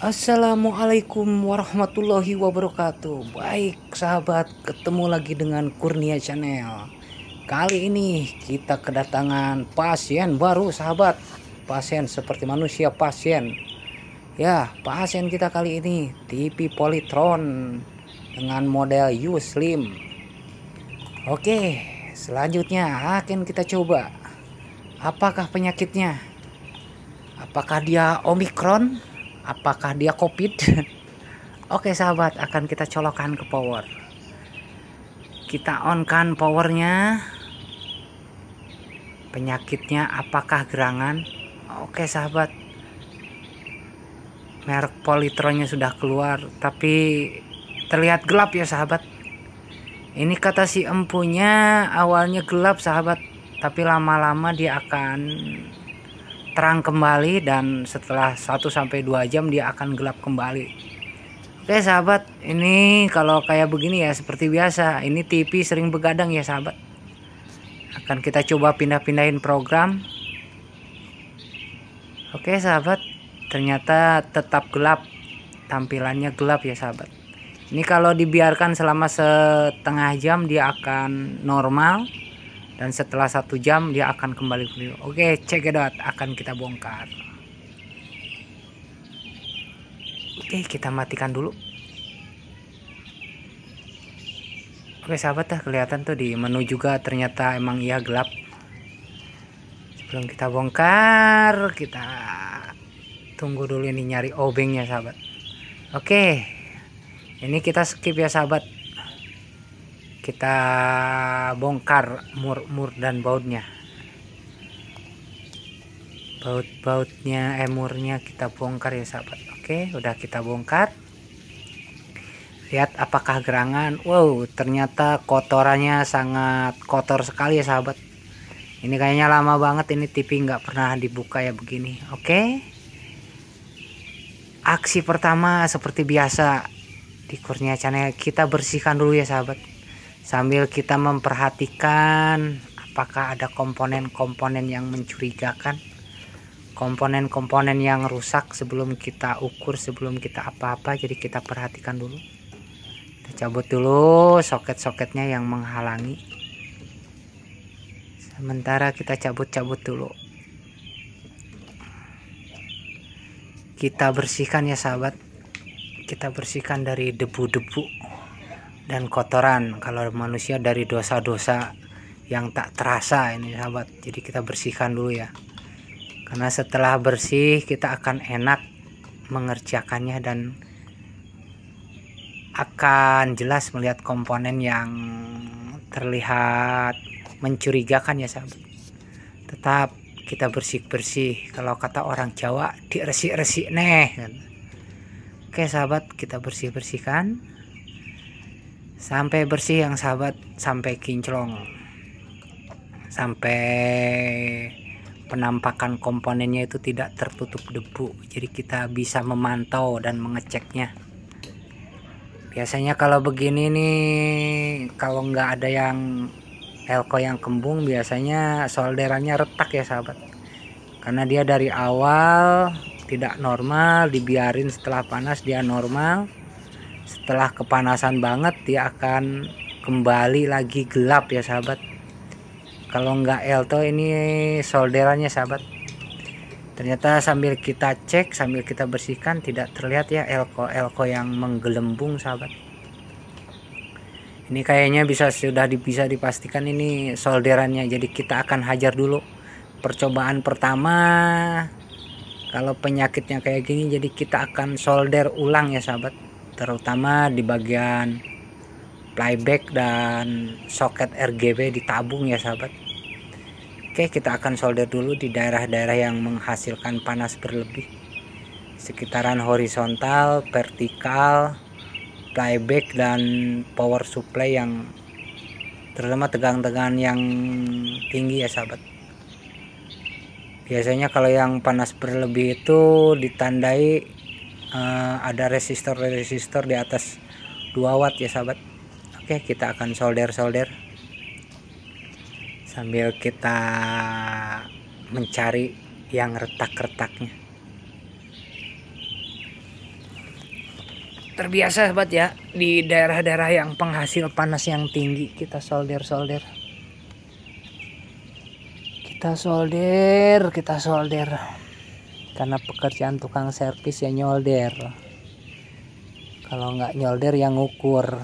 Assalamualaikum warahmatullahi wabarakatuh. Baik sahabat, ketemu lagi dengan Kurnia Channel. Kali ini kita kedatangan pasien baru sahabat. Pasien seperti manusia pasien. Ya, pasien kita kali ini TV Polytron dengan model U Slim. Oke, selanjutnya akan kita coba. Apakah penyakitnya? Apakah dia Omikron? Apakah dia COVID? Oke sahabat, akan kita colokkan ke power. Kita on kan powernya. Penyakitnya apakah gerangan? Oke sahabat, merek Polytronnya sudah keluar, tapi terlihat gelap ya sahabat. Ini kata si empunya awalnya gelap sahabat, tapi lama-lama dia akan terang kembali, dan setelah 1-2 jam dia akan gelap kembali. Oke sahabat, ini kalau kayak begini ya seperti biasa, ini TV sering begadang ya sahabat. Akan kita coba pindah-pindahin program. Oke sahabat, ternyata tetap gelap, tampilannya gelap ya sahabat. Ini kalau dibiarkan selama setengah jam dia akan normal, dan setelah 1 jam dia akan kembali ke video. Oke, cekidot, akan kita bongkar. Oke, kita matikan dulu. Oke sahabat, kelihatan tuh di menu juga ternyata emang iya gelap. Sebelum kita bongkar, kita tunggu dulu ini nyari obengnya sahabat. Oke, ini kita skip ya sahabat. Kita bongkar mur dan bautnya. Murnya kita bongkar ya sahabat. Oke, udah kita bongkar. Lihat apakah gerangan. Wow, ternyata kotorannya sangat kotor sekali ya sahabat. Ini kayaknya lama banget ini TV nggak pernah dibuka ya begini. Oke, aksi pertama seperti biasa di Kurnia Channel, kita bersihkan dulu ya sahabat, sambil kita memperhatikan apakah ada komponen-komponen yang mencurigakan, komponen-komponen yang rusak sebelum kita ukur, sebelum kita apa-apa. Jadi kita perhatikan dulu. Kita cabut dulu soket-soketnya yang menghalangi. Sementara kita cabut-cabut dulu. Kita bersihkan ya sahabat. Kita bersihkan dari debu-debu dan kotoran. Kalau manusia dari dosa-dosa yang tak terasa ini sahabat. Jadi kita bersihkan dulu ya, karena setelah bersih kita akan enak mengerjakannya dan akan jelas melihat komponen yang terlihat mencurigakan ya sahabat. Tetap kita bersih-bersih, kalau kata orang Jawa diresik-resik nih. Oke sahabat, kita bersih-bersihkan sampai bersih yang sahabat, sampai kinclong, sampai penampakan komponennya itu tidak tertutup debu. Jadi kita bisa memantau dan mengeceknya. Biasanya kalau begini nih, kalau nggak ada yang elko yang kembung, biasanya solderannya retak ya sahabat, karena dia dari awal tidak normal. Dibiarin, setelah panas dia normal, setelah kepanasan banget dia akan kembali lagi gelap ya sahabat. Kalau nggak elto ini solderannya sahabat. Ternyata sambil kita cek, sambil kita bersihkan, tidak terlihat ya elko yang menggelembung sahabat. Ini kayaknya bisa dipastikan ini solderannya. Jadi kita akan hajar dulu percobaan pertama. Kalau penyakitnya kayak gini, jadi kita akan solder ulang ya sahabat, terutama di bagian playback dan soket RGB ditabung ya sahabat. Oke, kita akan solder dulu di daerah-daerah yang menghasilkan panas berlebih, sekitaran horizontal, vertikal, playback dan power supply yang terutama tegangan yang tinggi ya sahabat. Biasanya kalau yang panas berlebih itu ditandai ada resistor di atas 2 watt ya sahabat. Oke, kita akan solder sambil kita mencari yang retak-retaknya. terbiasa sahabat ya, di daerah-daerah yang penghasil panas yang tinggi kita solder. Kita solder karena pekerjaan tukang servis ya nyolder. Kalau nggak nyolder yang ngukur.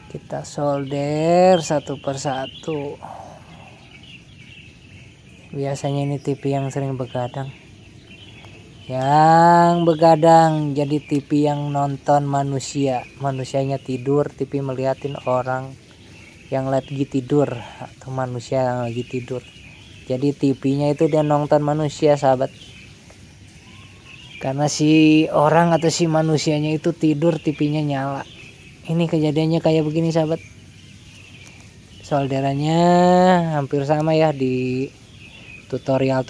Kita solder satu persatu. Biasanya ini TV yang sering begadang. Jadi TV yang nonton manusianya tidur, TV melihatin orang yang lagi tidur atau manusia yang lagi tidur. Jadi TV-nya itu dia nonton manusia sahabat, karena si orang atau si manusianya itu tidur, TV-nya nyala. Ini kejadiannya kayak begini sahabat. Solderannya hampir sama ya di tutorial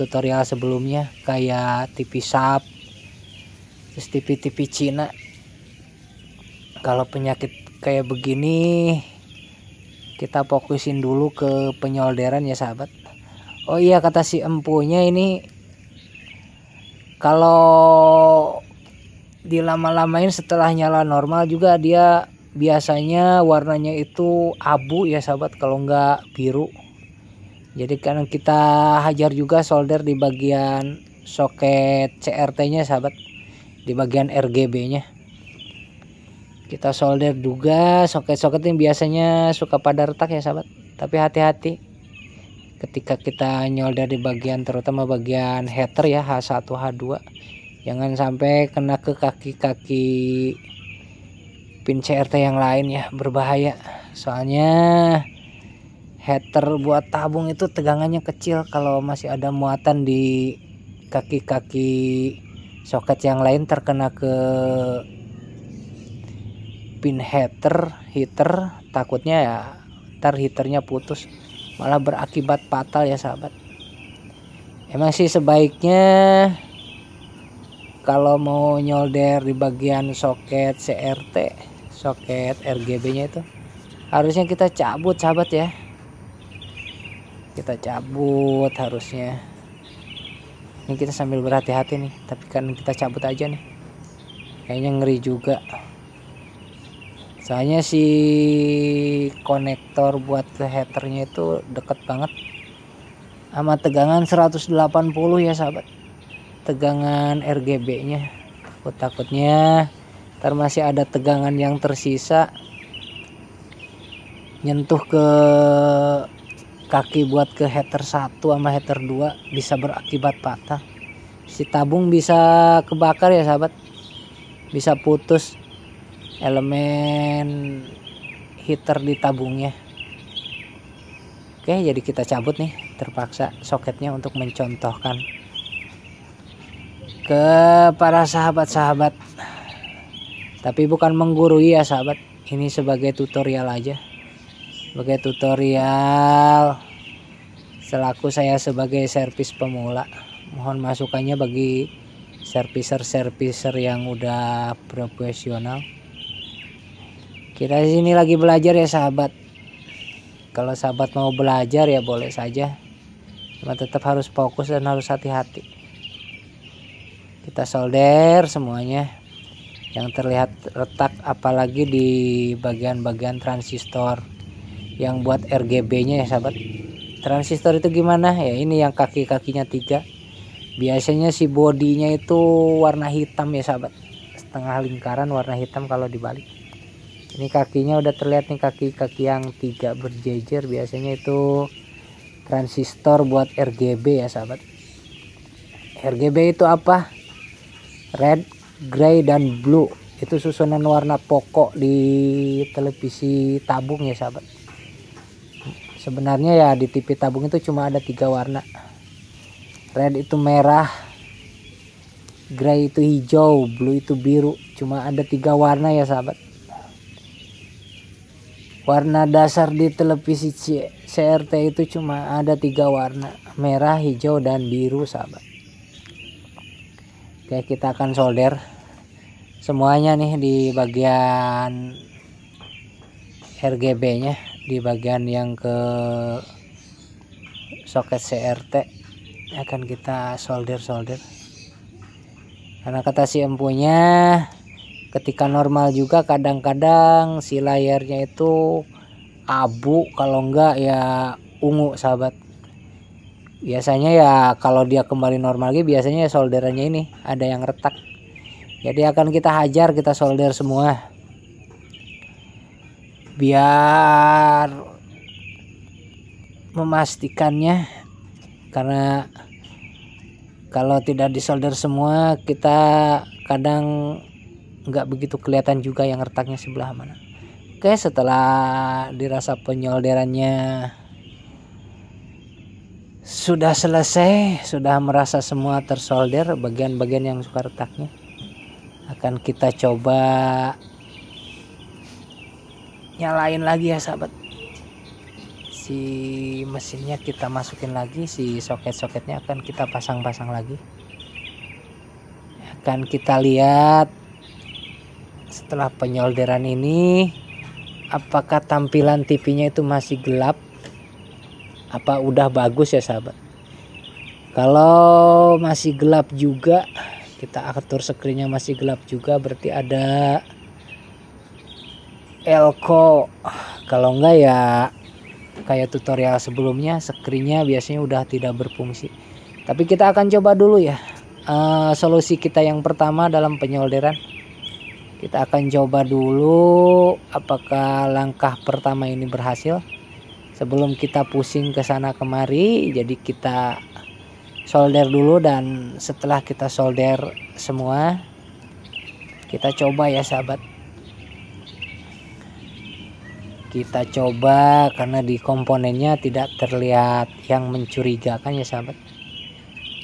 sebelumnya, kayak TV SAP, terus TV Cina. Kalau penyakit kayak begini kita fokusin dulu ke penyolderan ya sahabat. Oh iya, kata si empunya ini kalau dilama-lamain setelah nyala normal juga dia biasanya warnanya itu abu ya sahabat, kalau enggak biru. Jadi kan kita hajar juga solder di bagian soket CRT-nya sahabat, di bagian RGB-nya. Kita solder juga soket-soket yang biasanya suka pada retak ya sahabat. Tapi hati-hati ketika kita nyolder di bagian, terutama bagian header ya, H1 H2, jangan sampai kena ke kaki-kaki pin CRT yang lain ya, berbahaya. Soalnya header buat tabung itu tegangannya kecil, kalau masih ada muatan di kaki-kaki soket yang lain terkena ke pin heater, takutnya ya ntar heaternya putus, malah berakibat fatal ya sahabat. Emang sih sebaiknya kalau mau nyolder di bagian soket CRT, soket RGB-nya itu harusnya kita cabut sahabat ya. Kita cabut harusnya. Ini kita sambil berhati-hati nih, tapi kan kita cabut aja nih. Kayaknya ngeri juga. Soalnya si konektor buat ke headernya itu deket banget sama tegangan 180 ya sahabat. Tegangan RGB-nya. Takutnya ntar masih ada tegangan yang tersisa nyentuh ke kaki buat ke header 1 sama header 2, bisa berakibat patah. Si tabung bisa kebakar ya sahabat, bisa putus elemen heater di tabungnya. Oke, jadi kita cabut nih, terpaksa soketnya untuk mencontohkan ke para sahabat-sahabat, tapi bukan menggurui ya sahabat. Ini sebagai tutorial aja, sebagai tutorial selaku saya sebagai servis pemula. Mohon masukannya bagi serviser yang udah profesional. Kita di sini lagi belajar ya sahabat. Kalau sahabat mau belajar ya boleh saja, cuma tetap harus fokus dan harus hati-hati. Kita solder semuanya yang terlihat retak, apalagi di bagian-bagian transistor yang buat RGB-nya ya sahabat. Transistor itu gimana ya, ini yang kaki-kakinya 3, biasanya si bodinya itu warna hitam ya sahabat, setengah lingkaran warna hitam kalau dibalik. Ini kakinya udah terlihat nih, kaki-kaki yang 3 berjejer, biasanya itu transistor buat RGB ya sahabat. RGB itu apa? Red, gray, dan blue. Itu susunan warna pokok di televisi tabung ya sahabat. Sebenarnya ya di TV tabung itu cuma ada 3 warna. Red itu merah, gray itu hijau, blue itu biru. Cuma ada 3 warna ya sahabat. Warna dasar di televisi CRT itu cuma ada 3 warna, merah, hijau, dan biru sahabat. Oke, kita akan solder semuanya nih di bagian RGB nya, di bagian yang ke soket CRT akan kita solder. Karena kata si empunya ketika normal juga kadang-kadang si layarnya itu abu, kalau enggak ya ungu sahabat. Biasanya ya kalau dia kembali normal lagi biasanya solderannya ini ada yang retak. Jadi akan kita hajar, kita solder semua biar memastikannya, karena kalau tidak disolder semua kita kadang nggak begitu kelihatan juga yang retaknya sebelah mana. Oke, setelah dirasa penyolderannya sudah selesai, sudah merasa semua tersolder bagian-bagian yang suka retaknya, akan kita coba nyalain lagi ya sahabat. Si mesinnya kita masukin lagi, si soket-soketnya akan kita pasang-pasang lagi. Akan kita lihat setelah penyolderan ini apakah tampilan TV-nya itu masih gelap, apa udah bagus ya sahabat. Kalau masih gelap juga, kita atur screen-nya masih gelap juga, berarti ada elko. Kalau enggak ya kayak tutorial sebelumnya, screen-nya biasanya udah tidak berfungsi. Tapi kita akan coba dulu ya solusi kita yang pertama dalam penyolderan. Kita akan coba dulu apakah langkah pertama ini berhasil. Sebelum kita pusing ke sana kemari, jadi kita solder dulu, dan setelah kita solder semua kita coba ya sahabat. Kita coba karena di komponennya tidak terlihat yang mencurigakan ya sahabat.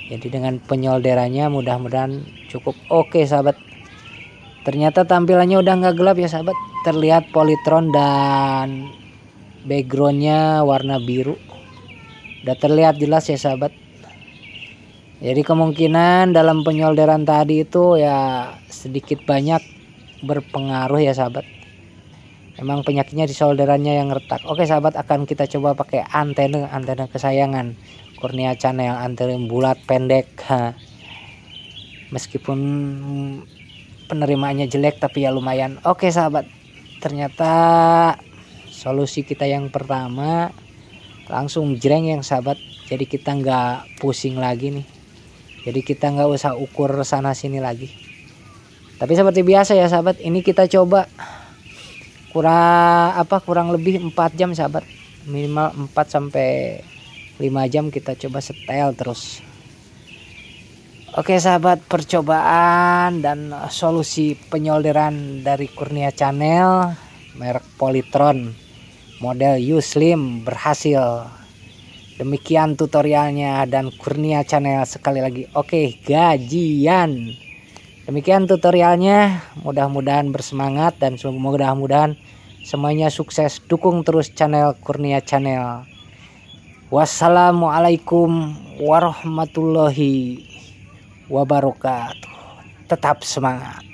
Jadi dengan penyolderannya mudah-mudahan cukup oke sahabat. Ternyata tampilannya udah nggak gelap ya sahabat. Terlihat polytron dan backgroundnya warna biru. Udah terlihat jelas ya sahabat. Jadi kemungkinan dalam penyolderan tadi itu ya sedikit banyak berpengaruh ya sahabat. Emang penyakitnya di solderannya yang retak. Oke sahabat, akan kita coba pakai antena kesayangan Kurnia Channel, antena bulat pendek. Meskipun penerimaannya jelek tapi ya lumayan. Oke sahabat, ternyata solusi kita yang pertama langsung jreng yang sahabat. Jadi kita nggak pusing lagi nih. Jadi kita nggak usah ukur sana sini lagi. Tapi seperti biasa ya sahabat, ini kita coba kurang lebih 4 jam sahabat. Minimal 4 sampai 5 jam kita coba setel terus. Oke sahabat, percobaan dan solusi penyolderan dari Kurnia Channel merek Polytron model U-Slim berhasil. Demikian tutorialnya, dan Kurnia Channel sekali lagi oke gajian. Demikian tutorialnya, mudah-mudahan bersemangat dan mudah-mudahan semuanya sukses. Dukung terus channel Kurnia Channel. Wassalamualaikum warahmatullahi wabarakatuh. Tetap semangat.